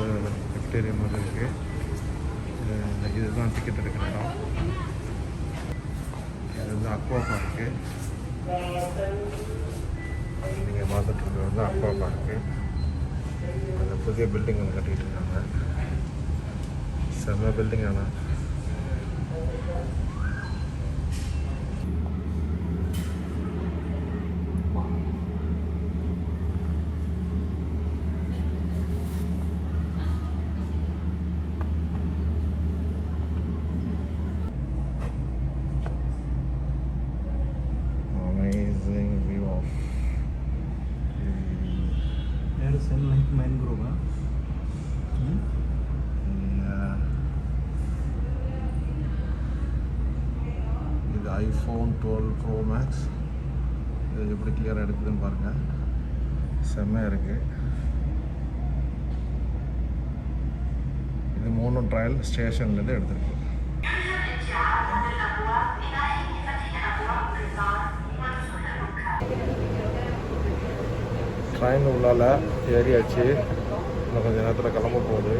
ஒரு கெஃப்டேரியா மாதிரி இருக்குது. இதுதான் டிக்கெட் எடுக்கிற இடம். இது வந்து அக்வா பார்க்கு. நீங்கள் பார்த்துட்ருக்கிறது வந்து அக்வா பார்க்கு. அந்த புதிய பில்டிங் வந்து கட்டிகிட்டு இருக்காங்க. செம்ம பில்டிங். ஆனால் like mangrove, huh? இது ஐஃபோன் 12 ப்ரோ மேக்ஸ். இது எப்படி கிளியராக எடுக்குதுன்னு பாருங்கள். செம்மையாக இருக்குது. இது மோனோட்ராயில் ஸ்டேஷன்லேருந்து எடுத்துருக்கு. ட்ரெயின் உள்ளால ஏறியாச்சு. இன்னும் கொஞ்சம் நேரத்தில் கிளம்ப போகுது.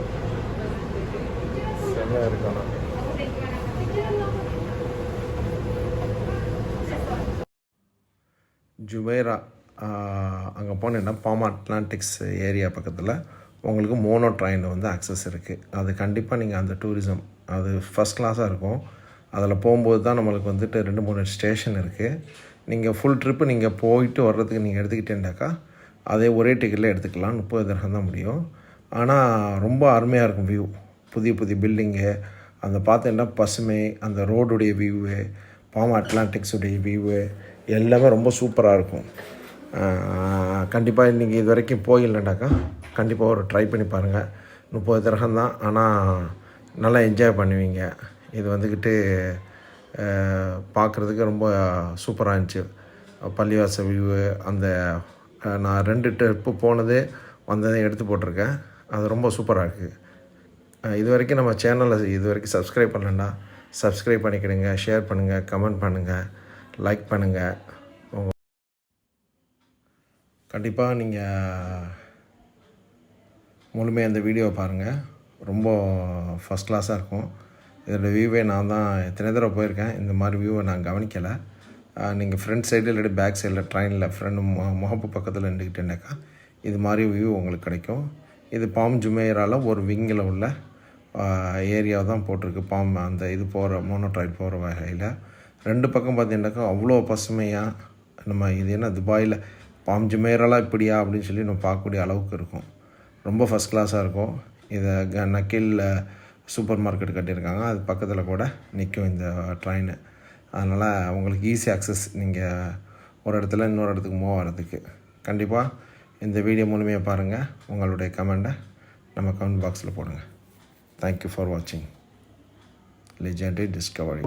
செம்மையாக இருக்கானா. ஜுமைரா அங்கே போனீங்கன்னா பாமா அட்லாண்டிக்ஸ் ஏரியா பக்கத்தில் உங்களுக்கு மோனோ ட்ரெயின் வந்து ஆக்சஸ் இருக்குது. அது கண்டிப்பாக நீங்கள் அந்த டூரிசம் அது ஃபஸ்ட் கிளாஸாக இருக்கும். அதில் போகும்போது தான் நம்மளுக்கு வந்துட்டு 2-3 ஸ்டேஷன் இருக்குது. நீங்கள் ஃபுல் ட்ரிப்பு நீங்கள் போயிட்டு வர்றதுக்கு நீங்கள் எடுத்துக்கிட்டேன்டாக்கா அதே ஒரே டிக்கெட்டில் எடுத்துக்கலாம். 30 திரகம் தான் முடியும். ஆனால் ரொம்ப அருமையாக இருக்கும் வியூ. புதிய புதிய பில்டிங்கு அந்த பார்த்தீங்கன்னா பசுமை, அந்த ரோடுடைய வியூவு, பாமா அட்லாண்டிக்ஸுடைய வியூவு எல்லாமே ரொம்ப சூப்பராக இருக்கும். கண்டிப்பாக நீங்கள் இது வரைக்கும் போயில்லைனாக்கா கண்டிப்பாக ஒரு ட்ரை பண்ணி பாருங்கள். 30 திரகம் தான், ஆனால் நல்லா என்ஜாய் பண்ணுவீங்க. இது வந்துக்கிட்டு பார்க்குறதுக்கு ரொம்ப சூப்பராக இருந்துச்சு. பள்ளிவாச வியூவு, அந்த நான் 2 ட்ரிப்பு போனது வந்ததையும் எடுத்து போட்டிருக்கேன். அது ரொம்ப சூப்பராக இருக்குது. இது வரைக்கும் நம்ம சேனலை இது வரைக்கும் சப்ஸ்கிரைப் பண்ணலன்னா சப்ஸ்கிரைப் பண்ணிக்கிடுங்க. ஷேர் பண்ணுங்கள், கமெண்ட் பண்ணுங்கள், லைக் பண்ணுங்கள். கண்டிப்பாக நீங்கள் முழுமையாக இந்த வீடியோவை பாருங்கள். ரொம்ப ஃபஸ்ட் கிளாஸாக இருக்கும். இதோடய வியூவே நான் தான் எத்தனை தடவை போயிருக்கேன். இந்த மாதிரி வியூவை நான் கவனிக்கலை. நீங்கள் ஃப்ரண்ட் சைடு இல்லாட்டி பேக் சைடில் ட்ரெயினில் ஃப்ரெண்டு முகப்பு பக்கத்தில் நின்றுக்கிட்டேன்னாக்கா இது மாதிரி வியூ உங்களுக்கு கிடைக்கும். இது பாம் ஜுமேராவில் ஒரு விங்கில் உள்ள ஏரியாவை தான் போட்டிருக்கு. பாம் அந்த இது போகிற மோனோட்ராயில் போகிற வகையில் 2 பக்கம் பார்த்தீங்கன்னாக்கா அவ்வளோ பசுமையாக நம்ம இது என்ன துபாயில் பாம் ஜுமேராலாம் இப்படியா அப்படின்னு சொல்லி நம்ம பார்க்கக்கூடிய அளவுக்கு இருக்கும். ரொம்ப ஃபஸ்ட் கிளாஸாக இருக்கும். இதை நக்கில் சூப்பர் மார்க்கெட் கட்டியிருக்காங்க. அது பக்கத்தில் கூட நிற்கும் இந்த ட்ரெயின். அதனால் உங்களுக்கு ஈஸி ஆக்சஸ். நீங்கள் ஒரு இடத்துல இன்னொரு இடத்துக்கு மூவ் ஆகிறதுக்கு கண்டிப்பாக இந்த வீடியோ முழுமையாக பாருங்கள். உங்களுடைய கமெண்ட்டை நம்ம கமெண்ட் பாக்ஸில் போடுங்க. தேங்க்யூ ஃபார் வாட்சிங் லெஜெண்டரி டிஸ்கவரி.